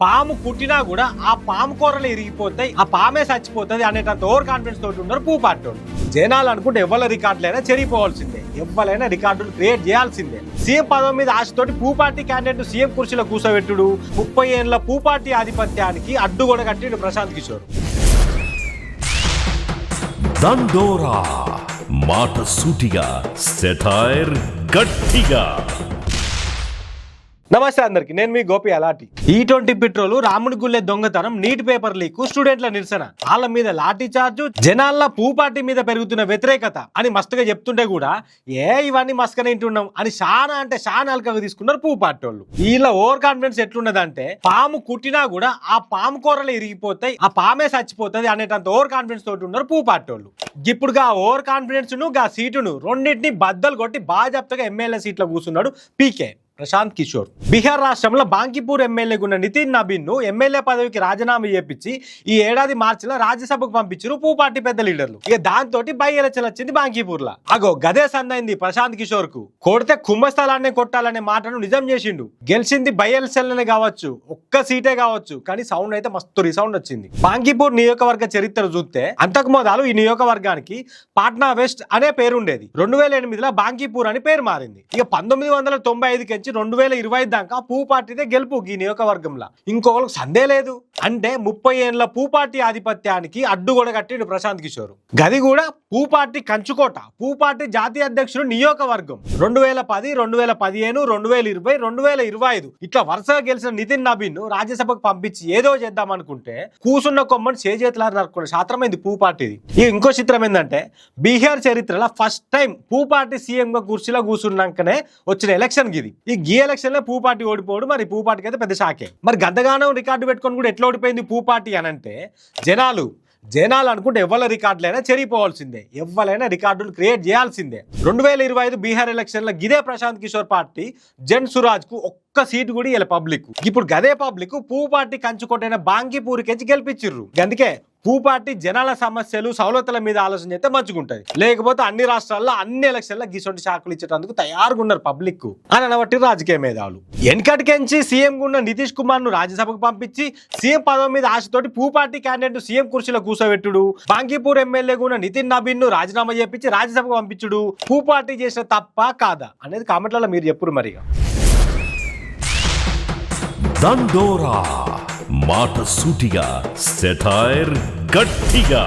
పాము కుట్టినా కూడా ఆ పాము కూరలు ఇరిగిపోతాయి, ఆ పామే చచ్చిపోతుంది అనేటంత ఓవర్ కాన్ఫిడెన్స్ తోటి ఉన్నారు పూపాటోళ్ళు. జనాలు అనుకుంటే ఎవరి రికార్డులైనా చెరిగిపోవాల్సిందే, ఎవరైనా రికార్డులు క్రియేట్ చేయాల్సిందే. సీఎం పదవి మీద ఆశతోటి పూపార్టీ క్యాండిడేట్ సీఎం కుర్చీలో కూర్చోబెట్టుడు, 30 ఏళ్ల పూపార్టీ ఆధిపత్యానికి అడ్డుగోడ కట్టిండు ప్రశాంత్ కిషోర్. దండోరా మాట సూటిగా, సెటైర్ గట్టిగా. నమస్తే అందరికి, నేను మీ గోపి అలాటి. E20 పెట్రోల్, రాముడి గుళ్ళే దొంగతనం, నీట్ పేపర్ లీక్, స్టూడెంట్ల నిరసన, వాళ్ళ మీద లాఠీ చార్జు, జనాల పూపార్టీ మీద పెరుగుతున్న వ్యతిరేకత అని మస్తుగా చెప్తుంటే కూడా ఇవన్నీ మస్కనే ఇంటున్నాం అని చాలా అంటే చాలా అల్కగా తీసుకున్నారు పూపార్టీ వాళ్ళు. వీళ్ళ ఓవర్ కాన్ఫిడెన్స్ ఎట్లున్నదంటే పాము కుట్టినా కూడా ఆ పాము కూరలు ఇరిగిపోతాయి, ఆ పామే చచ్చిపోతుంది అనేటంత ఓవర్ కాన్ఫిడెన్స్ తోటి ఉన్నారు పూపార్టీ వాళ్ళు. ఇప్పుడుగా ఓవర్ కాన్ఫిడెన్స్ ను గా సీటును రెండింటిని బద్దలు కొట్టి బాజాప్తగా ఎమ్మెల్యే సీట్లో కూర్చున్నాడు పీకే ప్రశాంత్ కిషోర్. బీహార్ రాష్ట్రంలో బాంకీపూర్ ఎమ్మెల్యేగా ఉన్న నితిన్ నబీన్ ను ఎమ్మెల్యే పదవికి రాజీనామా చేపించి ఈ ఏడాది మార్చిలో రాజ్యసభకు పంపించారు పూపార్టీ పెద్ద లీడర్లు. ఇక దాంతో బై ఎలక్షన్ వచ్చింది బాంకీపూర్ లా. అగో గదే సందైంది ప్రశాంత్ కిషోర్ కు. కొడితే కుంభస్థలాన్ని కొట్టాలనే మాటను నిజం చేసిండు. గెలిచింది బై ఎలక్షన్ కావచ్చు, ఒక్క సీటే కావచ్చు, కానీ సౌండ్ అయితే మస్తు రిసౌండ్ వచ్చింది. బాంకీపూర్ నియోజకవర్గ చరిత్ర చూస్తే అంతకు మొదలు ఈ నియోజకవర్గానికి పాట్నా వెస్ట్ అనే పేరు ఉండేది. 2008లో బాంకీపూర్ అని పేరు మారింది. ఇక 1995 2025 దాకా పూపార్టీదే గెలుపు ఈ నియోజకవర్గంలో. ఇంకొకరికి సందే లేదు. అంటే 30 ఏళ్ల పూపార్టీ ఆధిపత్యానికి అడ్డుగోడ కట్టిండు ప్రశాంత్ కిషోర్. గది కూడా పూపార్టీ కంచుకోట, పూపార్టీ జాతీయ అధ్యక్షుడు నియోజకవర్గం. 2010, 2015, 2020, 2025 ఇట్లా వరుసగా గెలిచిన నితిన్ నబీన్ ను రాజ్యసభకు పంపించి ఏదో చేద్దాం అనుకుంటే కూసున్న కొమ్మని చేతులారు నరుకునే శాస్త్రమైంది పూపార్టీది. ఇక ఇంకో చిత్రం ఏంటంటే బీహార్ చరిత్రలో ఫస్ట్ టైం పూపార్టీ సీఎం గా కుర్చీలో కూర్చున్నాకనే వచ్చిన ఎలక్షన్ గిది. ఈ ఎలక్షన్ లో పూపార్టీ ఓడిపోడు. మరి పూపార్టీకి అయితే పెద్ద షాకే. మరి గద్దగానం రికార్డు పెట్టుకొని కూడా ఎట్లా ఓడిపోయింది పూపార్టీ అని అంటే జనాలు అనుకుంటే ఎవరి రికార్డులైనా చెరిగిపోవాల్సిందే, ఎవరైనా రికార్డులు క్రియేట్ చేయాల్సిందే. 2025 బీహార్ ఎలక్షన్ లో గిదే ప్రశాంత్ కిషోర్ పార్టీ జన్ సురాజ్ కు ఒక్క సీటు కూడా ఇలా పబ్లిక్. ఇప్పుడు గదే పబ్లిక్ పూపార్టీ కంచుకోటైన బాంకీపూర్కి గెలిపించిర్రు. అందుకే పూపార్టీ జనాల సమస్యలు సౌలతుల మీద ఆలోచన చేస్తే మంచిగుంటది. లేకపోతే అన్ని రాష్ట్రాల్లో అన్ని ఎలక్షన్లో గిసొంటి షాకులు ఇచ్చేటందుకు తయారుగా ఉన్నారు పబ్లిక్ అని అనబట్టి రాజకీయ మేధావులు. వెనకటికెంచి సీఎం ఉన్న నితీష్ కుమార్ ను రాజ్యసభకు పంపించి సీఎం పదవి మీద ఆశతోటి పూపార్టీ క్యాండిడేట్ సీఎం కుర్చీలో కూర్చోబెట్టుడు, బాంకీపూర్ ఎమ్మెల్యేగా ఉన్న నితిన్ నబీన్ ను రాజీనామా చేపించి రాజ్యసభకు పంపించుడు పూపార్టీ చేసిన తప్ప కాదా అనేది కామెంట్లలో మీరు చెప్పురు. మరిగా దండోరా మాట సూటిగా, సెటైర్ గట్టిగా.